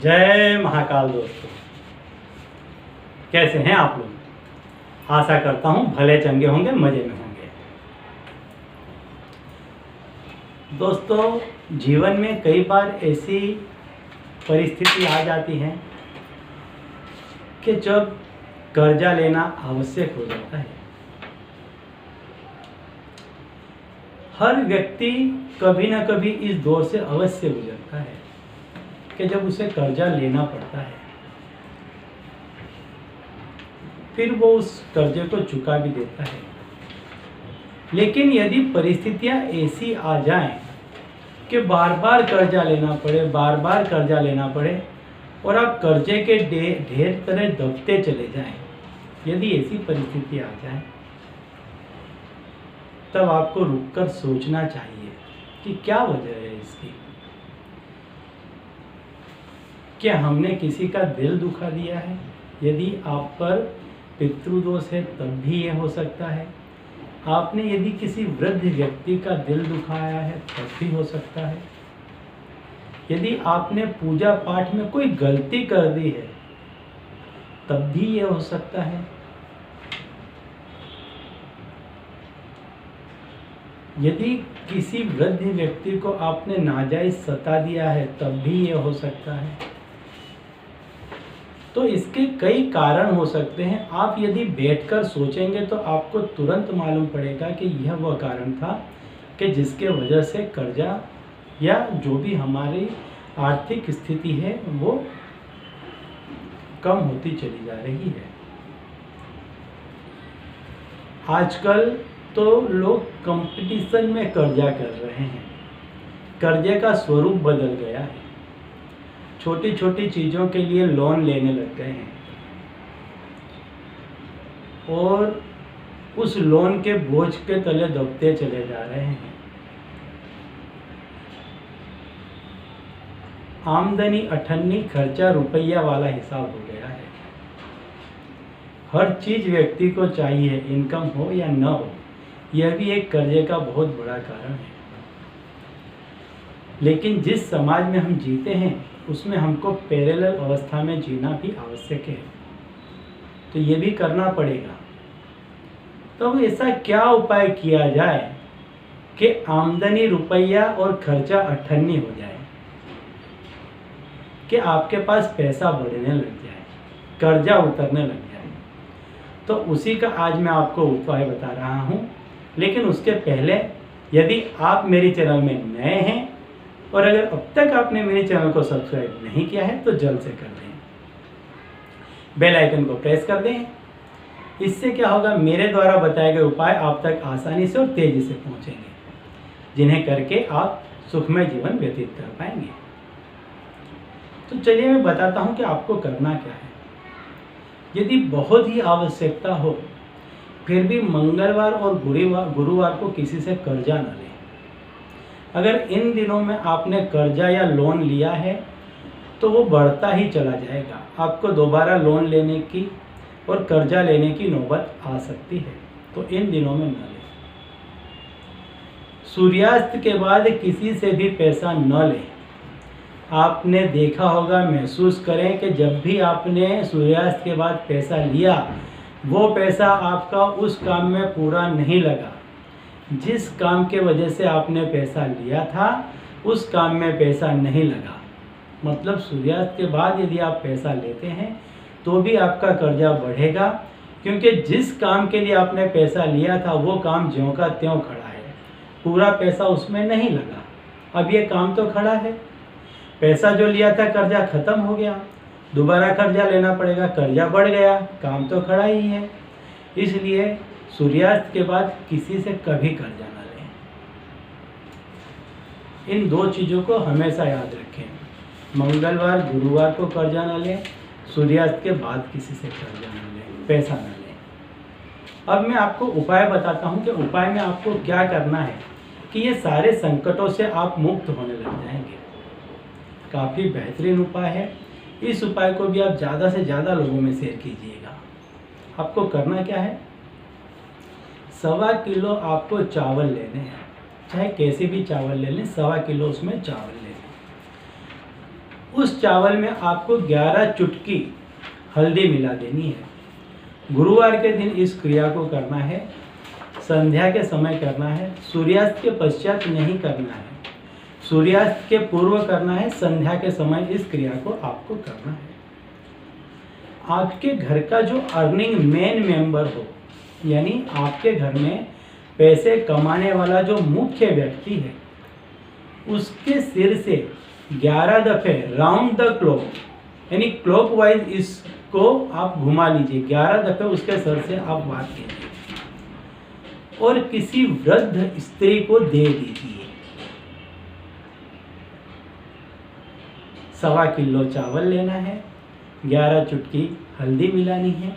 जय महाकाल दोस्तों, कैसे हैं आप लोग। आशा करता हूं भले चंगे होंगे, मज़े में होंगे। दोस्तों, जीवन में कई बार ऐसी परिस्थिति आ जाती है कि जब कर्जा लेना आवश्यक हो जाता है। हर व्यक्ति कभी ना कभी इस दौर से अवश्य गुजरता है कि जब उसे कर्जा लेना पड़ता है, फिर वो उस कर्जे को चुका भी देता है। लेकिन यदि परिस्थितियां ऐसी आ जाएं कि बार बार कर्जा लेना पड़े, बार बार कर्जा लेना पड़े और आप कर्जे के ढेर तरह दबते चले जाएं, यदि ऐसी परिस्थिति आ जाए तब आपको रुककर सोचना चाहिए कि क्या वजह है इसकी। क्या हमने किसी का दिल दुखा दिया है? यदि आप पर पितृदोष है तब भी यह हो सकता है। आपने यदि किसी वृद्ध व्यक्ति का दिल दुखाया है तब भी हो सकता है। यदि आपने पूजा पाठ में कोई गलती कर दी है तब भी यह हो सकता है। यदि किसी वृद्ध व्यक्ति को आपने नाजायज सता दिया है तब भी यह हो सकता है। तो इसके कई कारण हो सकते हैं। आप यदि बैठकर सोचेंगे तो आपको तुरंत मालूम पड़ेगा कि यह वह कारण था कि जिसके वजह से कर्जा या जो भी हमारी आर्थिक स्थिति है वो कम होती चली जा रही है। आजकल तो लोग कंपटीशन में कर्जा कर रहे हैं। कर्जे का स्वरूप बदल गया है। छोटी छोटी चीज़ों के लिए लोन लेने लग गए हैं और उस लोन के बोझ के तले दबते चले जा रहे हैं। आमदनी अठन्नी, खर्चा रुपया वाला हिसाब हो गया है। हर चीज़ व्यक्ति को चाहिए, इनकम हो या न हो। यह भी एक कर्जे का बहुत बड़ा कारण है। लेकिन जिस समाज में हम जीते हैं उसमें हमको पैरेलल अवस्था में जीना भी आवश्यक है, तो ये भी करना पड़ेगा। तो ऐसा क्या उपाय किया जाए कि आमदनी रुपया और खर्चा अठन्नी हो जाए, कि आपके पास पैसा बढ़ने लग जाए, कर्जा उतरने लग जाए। तो उसी का आज मैं आपको उपाय बता रहा हूँ। लेकिन उसके पहले यदि आप मेरे चैनल में नए हैं और अगर अब तक आपने मेरे चैनल को सब्सक्राइब नहीं किया है तो जल्द से कर दें, बेल आइकन को प्रेस कर दें। इससे क्या होगा, मेरे द्वारा बताए गए उपाय आप तक आसानी से और तेजी से पहुंचेंगे, जिन्हें करके आप सुखमय जीवन व्यतीत कर पाएंगे। तो चलिए मैं बताता हूं कि आपको करना क्या है। यदि बहुत ही आवश्यकता हो फिर भी मंगलवार और गुरुवार को किसी से कर्जा न लें। अगर इन दिनों में आपने कर्जा या लोन लिया है तो वो बढ़ता ही चला जाएगा। आपको दोबारा लोन लेने की और कर्जा लेने की नौबत आ सकती है, तो इन दिनों में न लें। सूर्यास्त के बाद किसी से भी पैसा न लें। आपने देखा होगा, महसूस करें कि जब भी आपने सूर्यास्त के बाद पैसा लिया वो पैसा आपका उस काम में पूरा नहीं लगा। जिस काम के वजह से आपने पैसा लिया था उस काम में पैसा नहीं लगा। मतलब सूर्यास्त के बाद यदि आप पैसा लेते हैं तो भी आपका कर्जा बढ़ेगा, क्योंकि जिस काम के लिए आपने पैसा लिया था वो काम ज्यों का त्यों खड़ा है, पूरा पैसा उसमें नहीं लगा। अब ये काम तो खड़ा है, पैसा जो लिया था कर्जा खत्म हो गया, दोबारा कर्जा लेना पड़ेगा, कर्जा बढ़ गया, काम तो खड़ा ही है। इसलिए सूर्यास्त के बाद किसी से कभी कर्जा ना लें। इन दो चीज़ों को हमेशा याद रखें, मंगलवार गुरुवार को कर्जा ना लें, सूर्यास्त के बाद किसी से कर्जा ना लें, पैसा ना लें। अब मैं आपको उपाय बताता हूँ कि उपाय में आपको क्या करना है कि ये सारे संकटों से आप मुक्त होने लग जाएंगे। काफ़ी बेहतरीन उपाय है। इस उपाय को भी आप ज़्यादा से ज़्यादा लोगों में शेयर कीजिएगा। आपको करना क्या है, 1.25 किलो आपको चावल लेने हैं, चाहे कैसे भी चावल ले लें, 1.25 किलो उसमें चावल ले लें। उस चावल में आपको 11 चुटकी हल्दी मिला देनी है। गुरुवार के दिन इस क्रिया को करना है, संध्या के समय करना है, सूर्यास्त के पश्चात नहीं करना है, सूर्यास्त के पूर्व करना है, संध्या के समय इस क्रिया को आपको करना है। आपके घर का जो अर्निंग मेन मेंबर हो, यानी आपके घर में पैसे कमाने वाला जो मुख्य व्यक्ति है, उसके सिर से 11 दफे राउंड द क्लॉक, यानी क्लॉकवाइज इसको आप घुमा लीजिए। 11 दफे उसके सर से आप वार कीजिए और किसी वृद्ध स्त्री को दे दीजिए। 1.25 किलो चावल लेना है, 11 चुटकी हल्दी मिलानी है,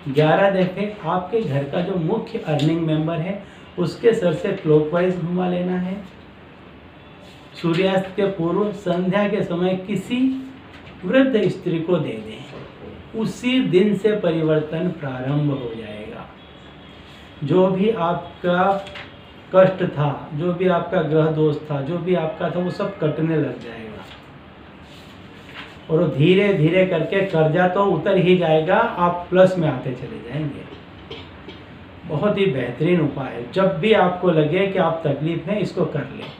11 दफे आपके घर का जो मुख्य अर्निंग मेंबर है उसके सर से क्लॉकवाइज घुमा लेना है। सूर्यास्त के पूर्व संध्या के समय किसी वृद्ध स्त्री को दे दें। उसी दिन से परिवर्तन प्रारंभ हो जाएगा। जो भी आपका कष्ट था, जो भी आपका ग्रह दोष था, जो भी आपका था, वो सब कटने लग जाएगा और वो धीरे धीरे करके कर्जा तो उतर ही जाएगा, आप प्लस में आते चले जाएंगे। बहुत ही बेहतरीन उपाय है। जब भी आपको लगे कि आप तकलीफ में, इसको कर लें,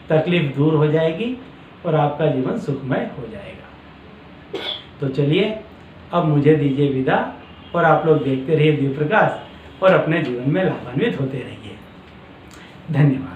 तकलीफ दूर हो जाएगी और आपका जीवन सुखमय हो जाएगा। तो चलिए अब मुझे दीजिए विदा और आप लोग देखते रहिए दिव्य प्रकाश और अपने जीवन में लाभान्वित होते रहिए। धन्यवाद।